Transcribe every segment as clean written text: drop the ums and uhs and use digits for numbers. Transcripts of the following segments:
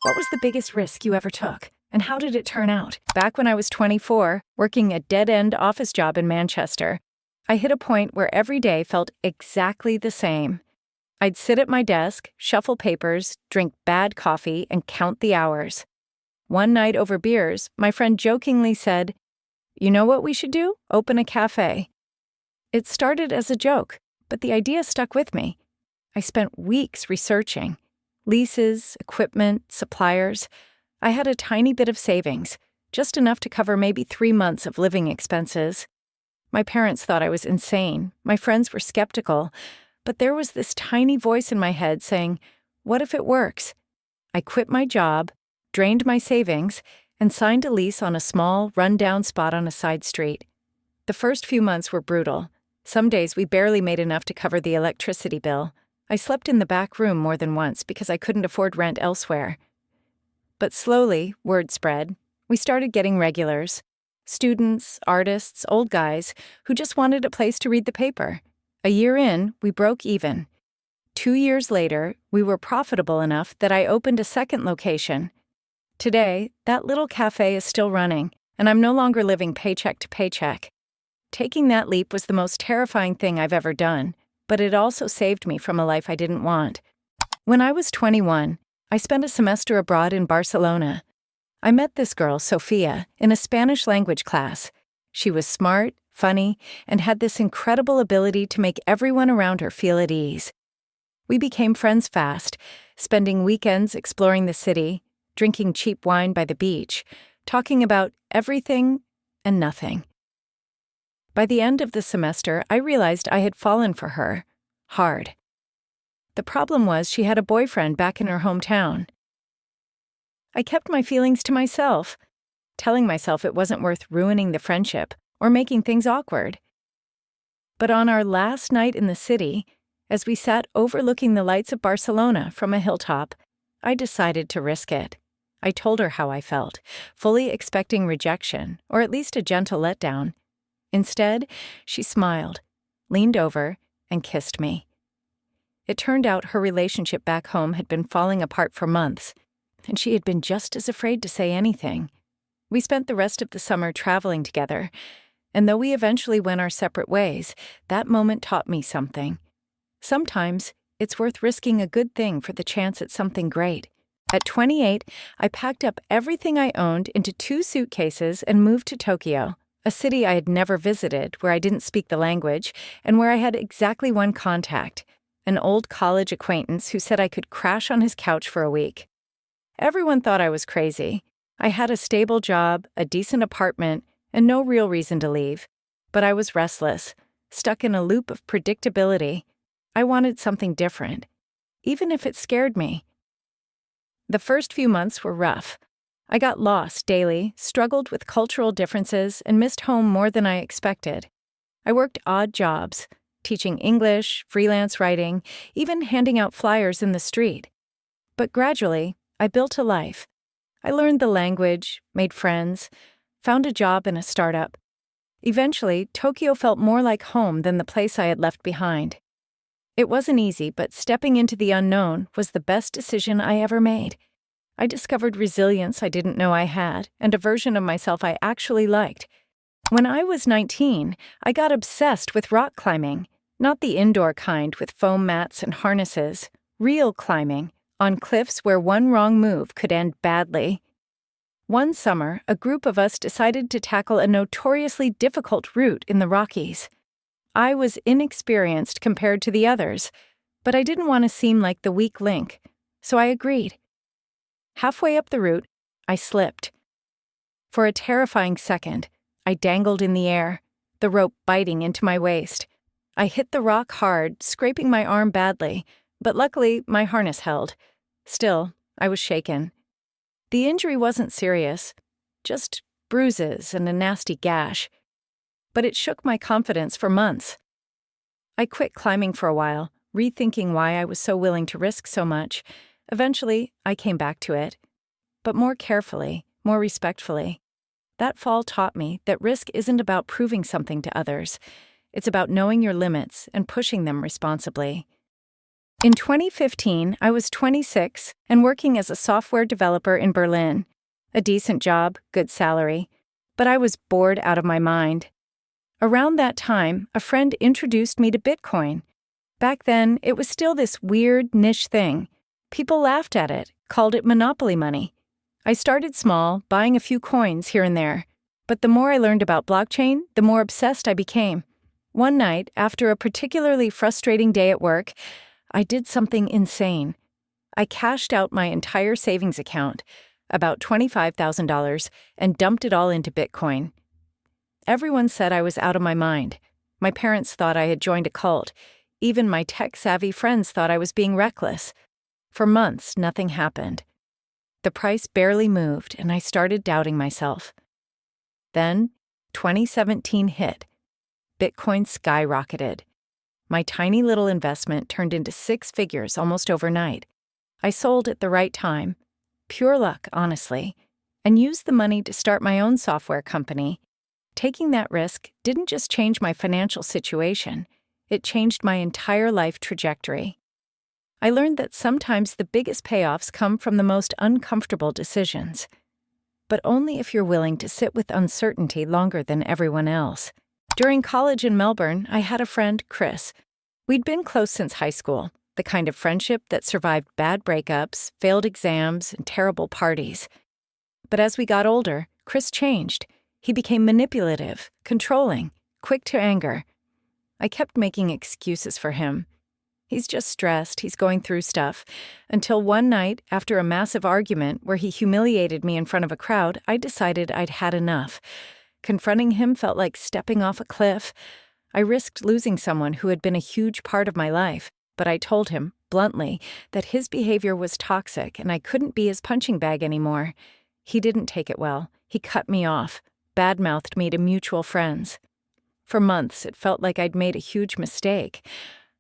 What was the biggest risk you ever took, and how did it turn out? Back when I was 24, working a dead-end office job in Manchester, I hit a point where every day felt exactly the same. I'd sit at my desk, shuffle papers, drink bad coffee, and count the hours. One night over beers, my friend jokingly said, "You know what we should do? Open a cafe." It started as a joke, but the idea stuck with me. I spent weeks researching. Leases, equipment, suppliers. I had a tiny bit of savings, just enough to cover maybe 3 months of living expenses. My parents thought I was insane. My friends were skeptical. But there was this tiny voice in my head saying, "What if it works?" I quit my job, drained my savings, and signed a lease on a small, run-down spot on a side street. The first few months were brutal. Some days we barely made enough to cover the electricity bill. I slept in the back room more than once because I couldn't afford rent elsewhere. But slowly, word spread. We started getting regulars. Students, artists, old guys who just wanted a place to read the paper. A year in, we broke even. 2 years later, we were profitable enough that I opened a second location. Today, that little cafe is still running, and I'm no longer living paycheck to paycheck. Taking that leap was the most terrifying thing I've ever done, but it also saved me from a life I didn't want. When I was 21, I spent a semester abroad in Barcelona. I met this girl, Sophia, in a Spanish language class. She was smart, funny, and had this incredible ability to make everyone around her feel at ease. We became friends fast, spending weekends exploring the city, drinking cheap wine by the beach, talking about everything and nothing. By the end of the semester, I realized I had fallen for her, hard. The problem was she had a boyfriend back in her hometown. I kept my feelings to myself, telling myself it wasn't worth ruining the friendship or making things awkward. But on our last night in the city, as we sat overlooking the lights of Barcelona from a hilltop, I decided to risk it. I told her how I felt, fully expecting rejection, or at least a gentle letdown. Instead, she smiled, leaned over, and kissed me. It turned out her relationship back home had been falling apart for months, and she had been just as afraid to say anything. We spent the rest of the summer traveling together, and though we eventually went our separate ways, that moment taught me something. Sometimes, it's worth risking a good thing for the chance at something great. At 28, I packed up everything I owned into 2 suitcases and moved to Tokyo, a city I had never visited, where I didn't speak the language, and where I had exactly one contact, an old college acquaintance who said I could crash on his couch for a week. Everyone thought I was crazy. I had a stable job, a decent apartment, and no real reason to leave. But I was restless, stuck in a loop of predictability. I wanted something different, even if it scared me. The first few months were rough. I got lost daily, struggled with cultural differences, and missed home more than I expected. I worked odd jobs, teaching English, freelance writing, even handing out flyers in the street. But gradually, I built a life. I learned the language, made friends, found a job in a startup. Eventually, Tokyo felt more like home than the place I had left behind. It wasn't easy, but stepping into the unknown was the best decision I ever made. I discovered resilience I didn't know I had, and a version of myself I actually liked. When I was 19, I got obsessed with rock climbing, not the indoor kind with foam mats and harnesses, real climbing, on cliffs where one wrong move could end badly. One summer, a group of us decided to tackle a notoriously difficult route in the Rockies. I was inexperienced compared to the others, but I didn't want to seem like the weak link, so I agreed. Halfway up the route, I slipped. For a terrifying second, I dangled in the air, the rope biting into my waist. I hit the rock hard, scraping my arm badly, but luckily my harness held. Still, I was shaken. The injury wasn't serious, just bruises and a nasty gash. But it shook my confidence for months. I quit climbing for a while, rethinking why I was so willing to risk so much. Eventually, I came back to it, but more carefully, more respectfully. That fall taught me that risk isn't about proving something to others. It's about knowing your limits and pushing them responsibly. In 2015, I was 26 and working as a software developer in Berlin. A decent job, good salary. But I was bored out of my mind. Around that time, a friend introduced me to Bitcoin. Back then, it was still this weird niche thing. People laughed at it, called it monopoly money. I started small, buying a few coins here and there. But the more I learned about blockchain, the more obsessed I became. One night, after a particularly frustrating day at work, I did something insane. I cashed out my entire savings account, about $25,000, and dumped it all into Bitcoin. Everyone said I was out of my mind. My parents thought I had joined a cult. Even my tech-savvy friends thought I was being reckless. For months, nothing happened. The price barely moved, and I started doubting myself. Then, 2017 hit. Bitcoin skyrocketed. My tiny little investment turned into 6 figures almost overnight. I sold at the right time. Pure luck, honestly. And used the money to start my own software company. Taking that risk didn't just change my financial situation, it changed my entire life trajectory. I learned that sometimes the biggest payoffs come from the most uncomfortable decisions. But only if you're willing to sit with uncertainty longer than everyone else. During college in Melbourne, I had a friend, Chris. We'd been close since high school, the kind of friendship that survived bad breakups, failed exams, and terrible parties. But as we got older, Chris changed. He became manipulative, controlling, quick to anger. I kept making excuses for him. He's just stressed, he's going through stuff. Until one night, after a massive argument where he humiliated me in front of a crowd, I decided I'd had enough. Confronting him felt like stepping off a cliff. I risked losing someone who had been a huge part of my life, but I told him, bluntly, that his behavior was toxic and I couldn't be his punching bag anymore. He didn't take it well. He cut me off, badmouthed me to mutual friends. For months, it felt like I'd made a huge mistake.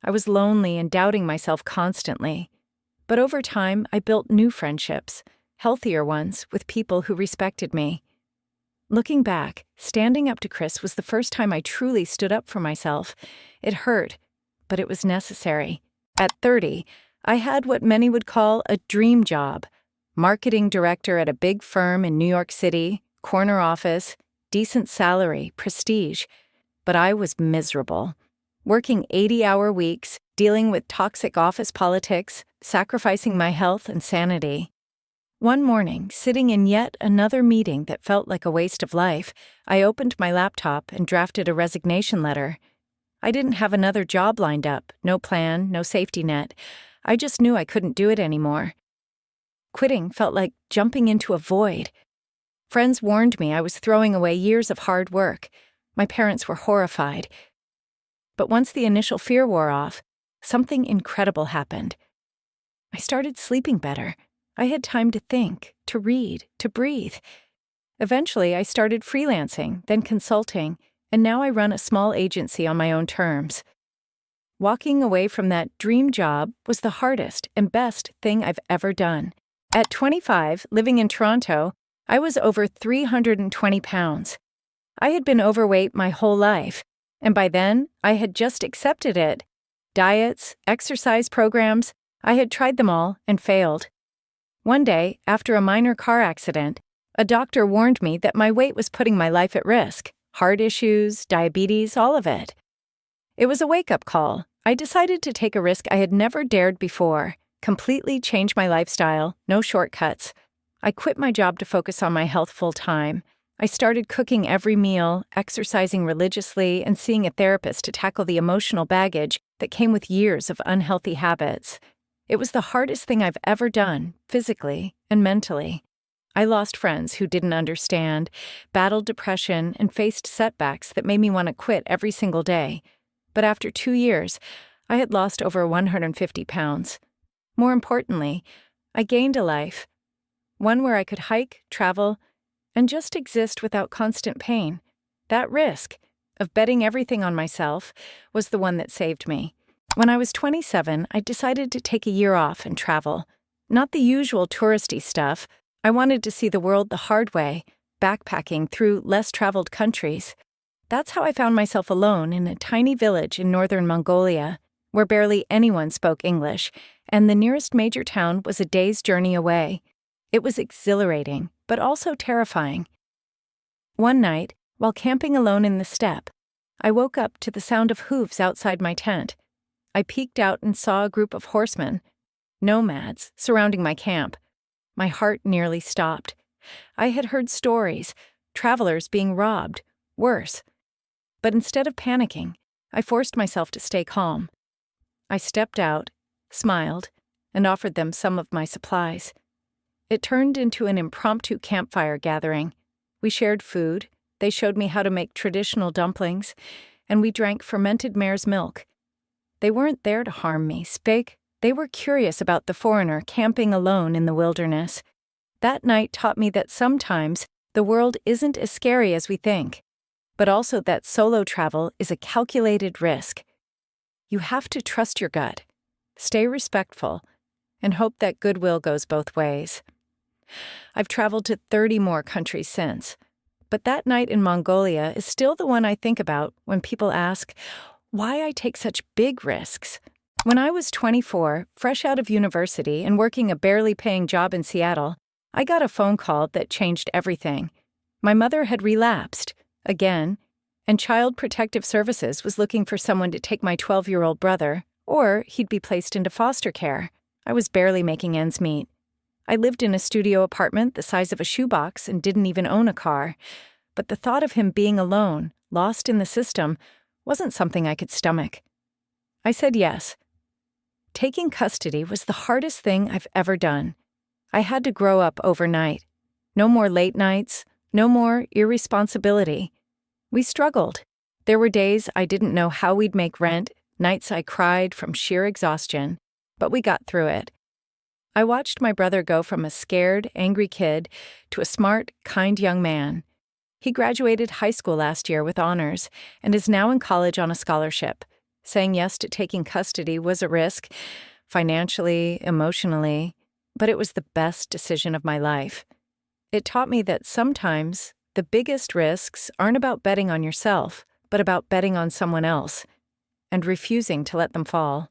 I was lonely and doubting myself constantly. But over time, I built new friendships, healthier ones, with people who respected me. Looking back, standing up to Chris was the first time I truly stood up for myself. It hurt, but it was necessary. At 30, I had what many would call a dream job. Marketing director at a big firm in New York City, corner office, decent salary, prestige. But I was miserable. Working 80-hour weeks, dealing with toxic office politics, sacrificing my health and sanity. One morning, sitting in yet another meeting that felt like a waste of life, I opened my laptop and drafted a resignation letter. I didn't have another job lined up, no plan, no safety net. I just knew I couldn't do it anymore. Quitting felt like jumping into a void. Friends warned me I was throwing away years of hard work. My parents were horrified. But once the initial fear wore off, something incredible happened. I started sleeping better. I had time to think, to read, to breathe. Eventually, I started freelancing, then consulting, and now I run a small agency on my own terms. Walking away from that dream job was the hardest and best thing I've ever done. At 25, living in Toronto, I was over 320 pounds. I had been overweight my whole life, and by then, I had just accepted it. Diets, exercise programs, I had tried them all and failed. One day, after a minor car accident, a doctor warned me that my weight was putting my life at risk. Heart issues, diabetes, all of it. It was a wake-up call. I decided to take a risk I had never dared before, completely change my lifestyle, no shortcuts. I quit my job to focus on my health full-time. I started cooking every meal, exercising religiously, and seeing a therapist to tackle the emotional baggage that came with years of unhealthy habits. It was the hardest thing I've ever done, physically and mentally. I lost friends who didn't understand, battled depression, and faced setbacks that made me want to quit every single day. But after 2 years, I had lost over 150 pounds. More importantly, I gained a life. One where I could hike, travel, and just exist without constant pain. That risk of betting everything on myself was the one that saved me. When I was 27, I decided to take a year off and travel. Not the usual touristy stuff. I wanted to see the world the hard way, backpacking through less traveled countries. That's how I found myself alone in a tiny village in northern Mongolia. where barely anyone spoke English, and the nearest major town was a day's journey away. It was exhilarating, but also terrifying. One night, while camping alone in the steppe, I woke up to the sound of hooves outside my tent. I peeked out and saw a group of horsemen, nomads, surrounding my camp. My heart nearly stopped. I had heard stories, travelers being robbed, worse. But instead of panicking, I forced myself to stay calm. I stepped out, smiled, and offered them some of my supplies. It turned into an impromptu campfire gathering. We shared food, they showed me how to make traditional dumplings, and we drank fermented mare's milk. They weren't there to harm me, Spig. They were curious about the foreigner camping alone in the wilderness. That night taught me that sometimes the world isn't as scary as we think, but also that solo travel is a calculated risk. You have to trust your gut, stay respectful, and hope that goodwill goes both ways. I've traveled to 30 more countries since, but that night in Mongolia is still the one I think about when people ask why I take such big risks. When I was 24, fresh out of university and working a barely paying job in Seattle, I got a phone call that changed everything. My mother had relapsed, again, and Child Protective Services was looking for someone to take my 12-year-old brother, or he'd be placed into foster care. I was barely making ends meet. I lived in a studio apartment the size of a shoebox and didn't even own a car. But the thought of him being alone, lost in the system, wasn't something I could stomach. I said yes. Taking custody was the hardest thing I've ever done. I had to grow up overnight. No more late nights, no more irresponsibility. We struggled. There were days I didn't know how we'd make rent, nights I cried from sheer exhaustion, but we got through it. I watched my brother go from a scared, angry kid to a smart, kind young man. He graduated high school last year with honors and is now in college on a scholarship. Saying yes to taking custody was a risk, financially, emotionally, but it was the best decision of my life. It taught me that sometimes the biggest risks aren't about betting on yourself, but about betting on someone else and refusing to let them fall.